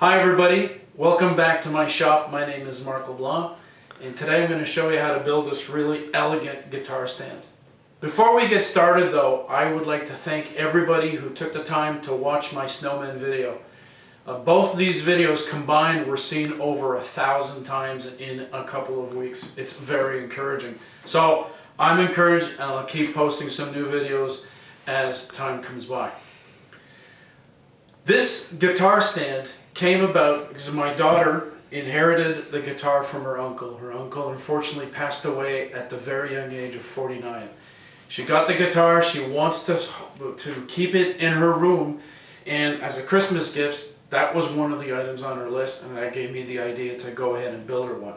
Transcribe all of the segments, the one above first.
Hi everybody, welcome back to my shop. My name is Marc LeBlanc, and today I'm going to show you how to build this really elegant guitar stand. Before we get started though, I would like to thank everybody who took the time to watch my snowman video. Both of these videos combined were seen over 1,000 times in a couple of weeks. It's very encouraging. So I'm encouraged, and I'll keep posting some new videos as time comes by. This guitar stand came about because my daughter inherited the guitar from her uncle. Her uncle unfortunately passed away at the very young age of 49. She got the guitar, she wants to keep it in her room, and as a Christmas gift, that was one of the items on her list, and that gave me the idea to go ahead and build her one.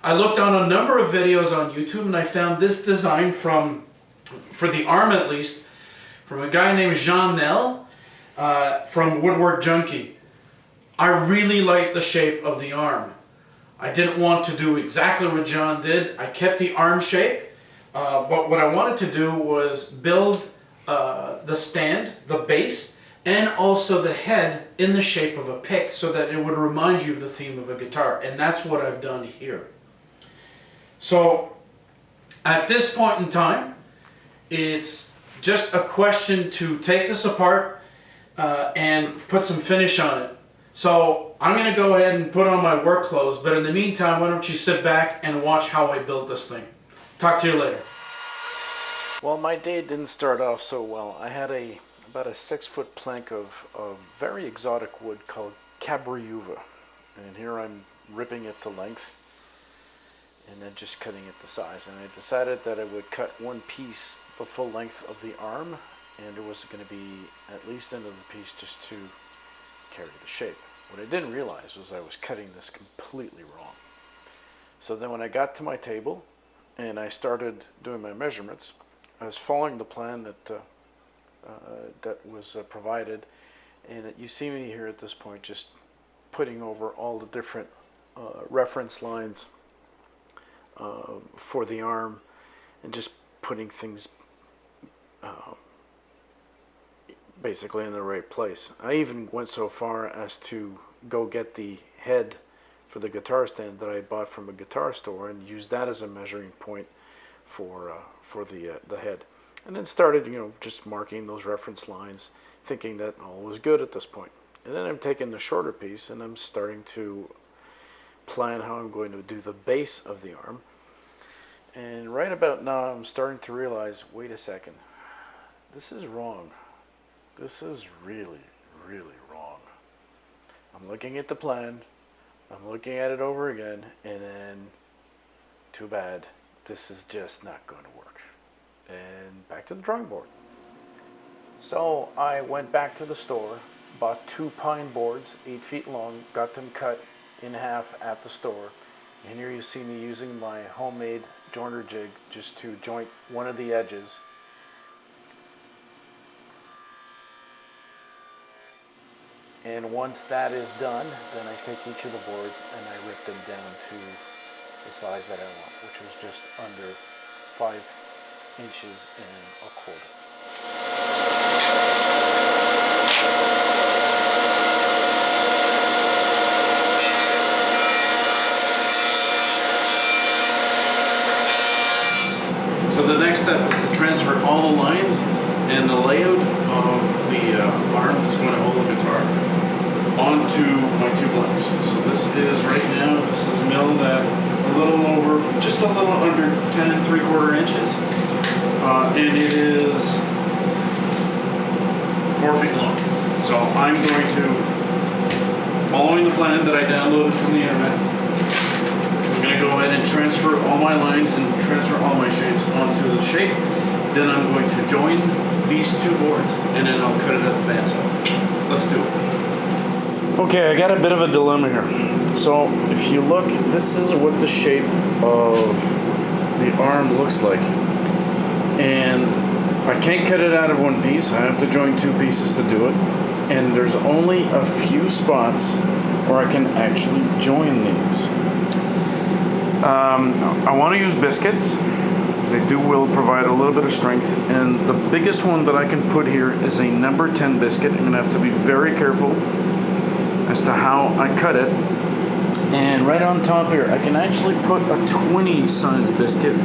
I looked on a number of videos on YouTube and I found this design for the arm at least, from a guy named Jean from Woodwork Junkie. I really liked the shape of the arm. I didn't want to do exactly what John did. I kept the arm shape, but what I wanted to do was build the stand, the base, and also the head in the shape of a pick so that it would remind you of the theme of a guitar. And that's what I've done here. So at this point in time, it's just a question to take this apart and put some finish on it. So I'm going to go ahead and put on my work clothes, but in the meantime, why don't you sit back and watch how I build this thing. Talk to you later. Well, my day didn't start off so well. I had about a 6-foot plank of very exotic wood called cabriuva, and here I'm ripping it to length and then just cutting it to size. And I decided that I would cut one piece the full length of the arm, and it was going to be at least into the piece just to carry the shape. What I didn't realize was I was cutting this completely wrong. So then when I got to my table and I started doing my measurements, I was following the plan that was provided, and you see me here at this point just putting over all the different reference lines for the arm and just putting things basically in the right place. I even went so far as to go get the head for the guitar stand that I bought from a guitar store and use that as a measuring point for the head. And then started, just marking those reference lines, thinking that all was good at this point. And then I'm taking the shorter piece and I'm starting to plan how I'm going to do the base of the arm. And right about now I'm starting to realize, wait a second, this is wrong. This is really, really wrong. I'm looking at the plan, I'm looking at it over again, and then, too bad, this is just not going to work. And back to the drawing board. So I went back to the store, bought 2 pine boards, 8 feet long, got them cut in half at the store. And here you see me using my homemade joiner jig just to joint one of the edges. And once that is done, then I take each of the boards and I rip them down to the size that I want, which was just under 5 inches and a quarter. So the next step is to transfer all the lines and the layout of the arm that's going to hold the guitar onto my 2 blanks. So this is right now, this is milled at just a little under 10 3/4 inches. And it is 4 feet long. So I'm going to, following the plan that I downloaded from the internet, I'm going to go ahead and transfer all my lines and transfer all my shapes onto the shape. Then I'm going to join these 2 boards and then I'll cut it at the bandsaw. Let's do it. Okay, I got a bit of a dilemma here. So if you look, this is what the shape of the arm looks like. And I can't cut it out of one piece. I have to join 2 pieces to do it. And there's only a few spots where I can actually join these. I want to use biscuits, because they will provide a little bit of strength. And the biggest one that I can put here is a number 10 biscuit. I'm going to have to be very careful as to how I cut it. And right on top here, I can actually put a 20 size biscuit,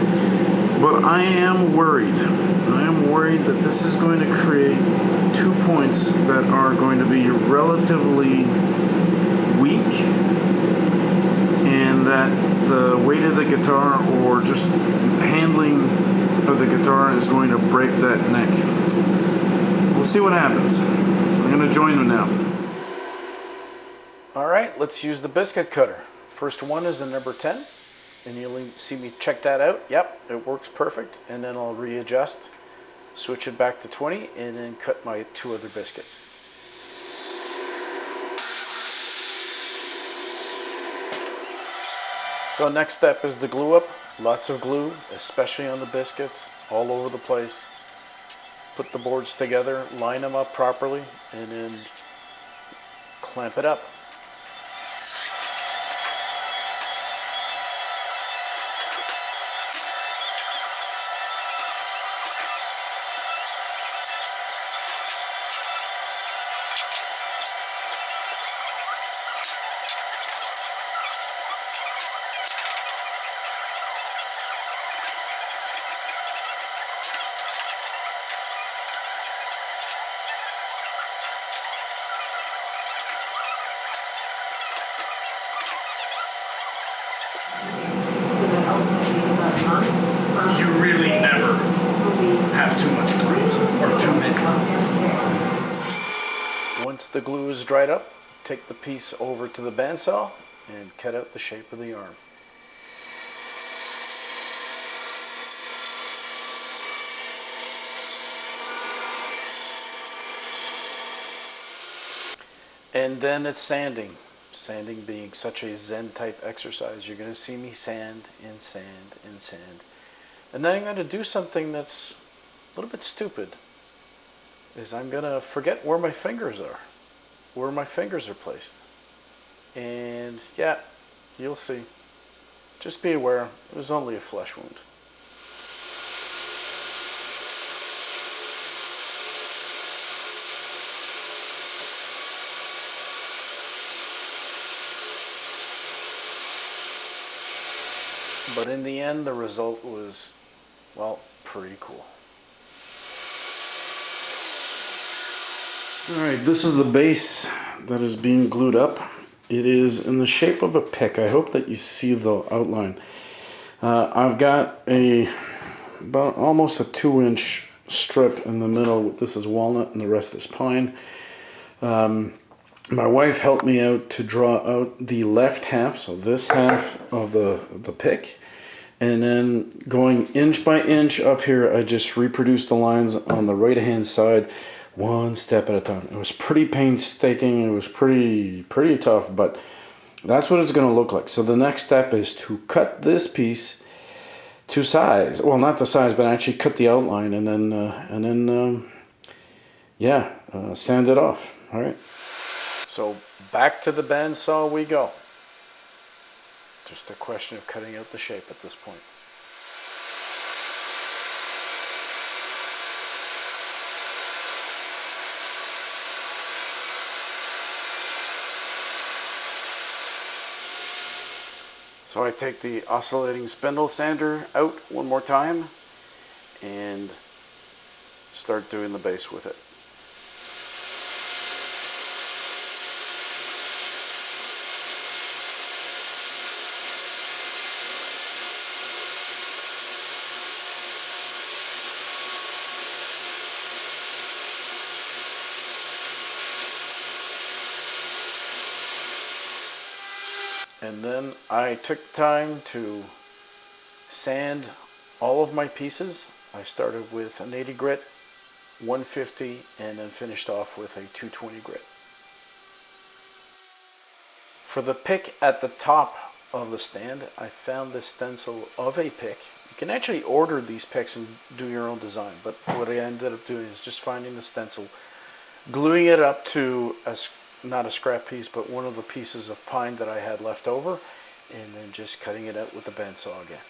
but I am worried. I am worried that this is going to create 2 points that are going to be relatively weak, and that the weight of the guitar or just handling of the guitar is going to break that neck. We'll see what happens. I'm going to join them now. Alright, let's use the biscuit cutter. First one is a number 10, and you'll see me check that out. Yep, it works perfect, and then I'll readjust, switch it back to 20, and then cut my 2 other biscuits. So next step is the glue up. Lots of glue, especially on the biscuits, all over the place. Put the boards together, line them up properly, and then clamp it up. You really never have too much glue or too many. Once the glue is dried up, take the piece over to the bandsaw and cut out the shape of the arm. And then it's sanding. Sanding being such a Zen type exercise, you're going to see me sand and sand and sand. And then I'm going to do something that's a little bit stupid, is I'm going to forget where my fingers are, where my fingers are placed. And yeah, you'll see. Just be aware, it was only a flesh wound. But in the end, the result was, well, pretty cool. Alright, this is the base that is being glued up. It is in the shape of a pick. I hope that you see the outline. I've got about almost a 2-inch strip in the middle. This is walnut and the rest is pine. My wife helped me out to draw out the left half, so this half of the pick. And then going inch by inch up here, I just reproduced the lines on the right hand side, one step at a time. It was pretty painstaking, it was pretty tough, but that's what it's going to look like. So the next step is to cut this piece to size. Well, not the size, but actually cut the outline, and then sand it off. All right. So back to the bandsaw we go. Just a question of cutting out the shape at this point. So I take the oscillating spindle sander out one more time and start doing the base with it. And then I took time to sand all of my pieces. I started with an 80 grit, 150, and then finished off with a 220 grit. For the pick at the top of the stand, I found this stencil of a pick. You can actually order these picks and do your own design, but what I ended up doing is just finding the stencil, gluing it up to not a scrap piece, but one of the pieces of pine that I had left over, and then just cutting it out with the bandsaw again.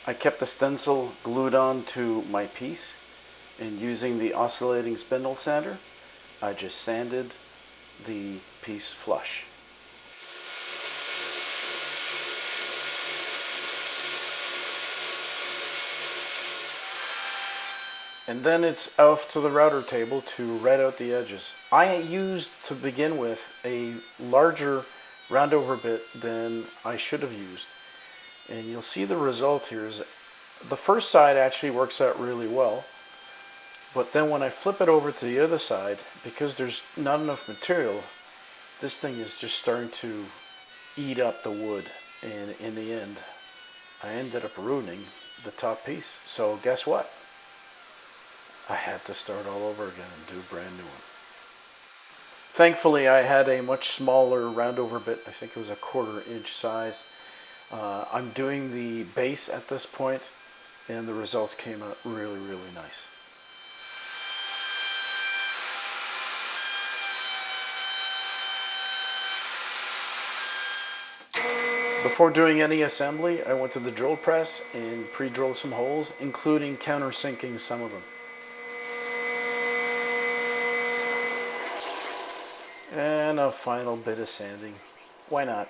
I kept the stencil glued on to my piece, And using the oscillating spindle sander, I just sanded the piece flush. And then it's off to the router table to red out the edges. I used, to begin with, a larger roundover bit than I should have used. And you'll see the result here is the first side actually works out really well. But then when I flip it over to the other side, because there's not enough material, this thing is just starting to eat up the wood. And in the end, I ended up ruining the top piece. So guess what? I had to start all over again and do a brand new one. Thankfully, I had a much smaller roundover bit. I think it was a 1/4 inch size. I'm doing the base at this point, and the results came out really, really nice. Before doing any assembly, I went to the drill press and pre-drilled some holes, including countersinking some of them. And a final bit of sanding. Why not?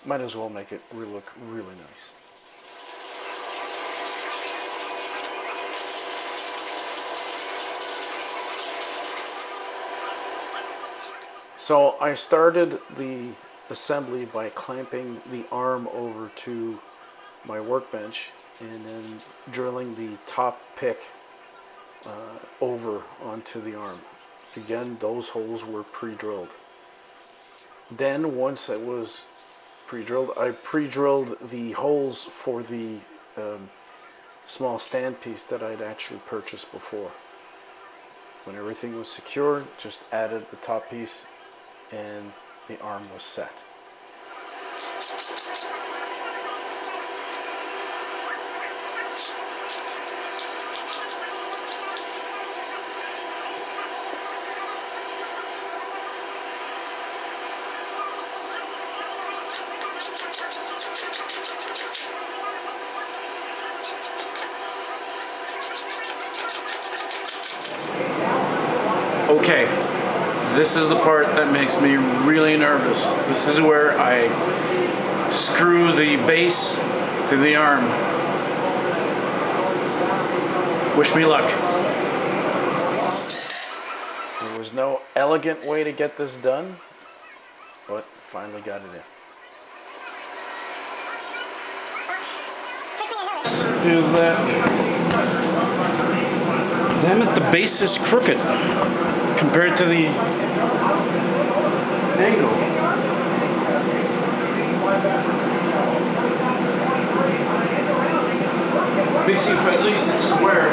Might as well make it look really nice. So I started the assembly by clamping the arm over to my workbench and then drilling the top pick over onto the arm. Again, those holes were pre-drilled. Then once it was pre-drilled, I pre-drilled the holes for the small stand piece that I'd actually purchased before. When everything was secure, just added the top piece and the arm was set. Okay, this is the part that makes me really nervous. This is where I screw the base to the arm. Wish me luck. There was no elegant way to get this done, but finally got it in. Is that... Damn it, the base is crooked compared to the angle. Let me see if at least it's square.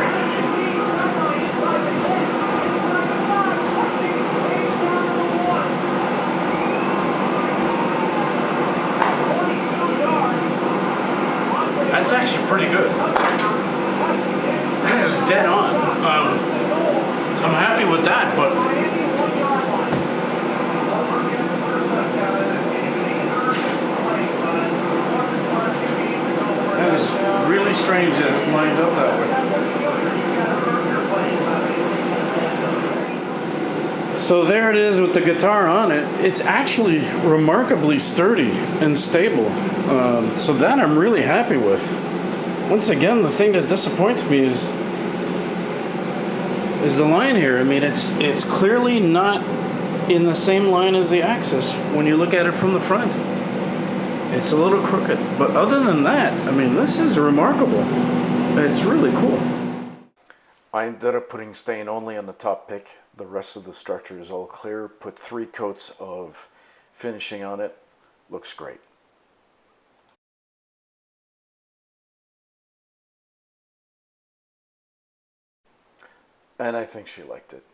That's actually pretty good. That is dead on. So I'm happy with that, but that is really strange that it lined up that way. So there it is with the guitar on it. It's actually remarkably sturdy and stable. So that I'm really happy with. Once again, the thing that disappoints me is the line here. I mean, it's clearly not in the same line as the axis when you look at it from the front. It's a little crooked, but other than that, I mean, this is remarkable. It's really cool. I ended up putting stain only on the top pick. The rest of the structure is all clear. Put 3 coats of finishing on it. Looks great. And I think she liked it.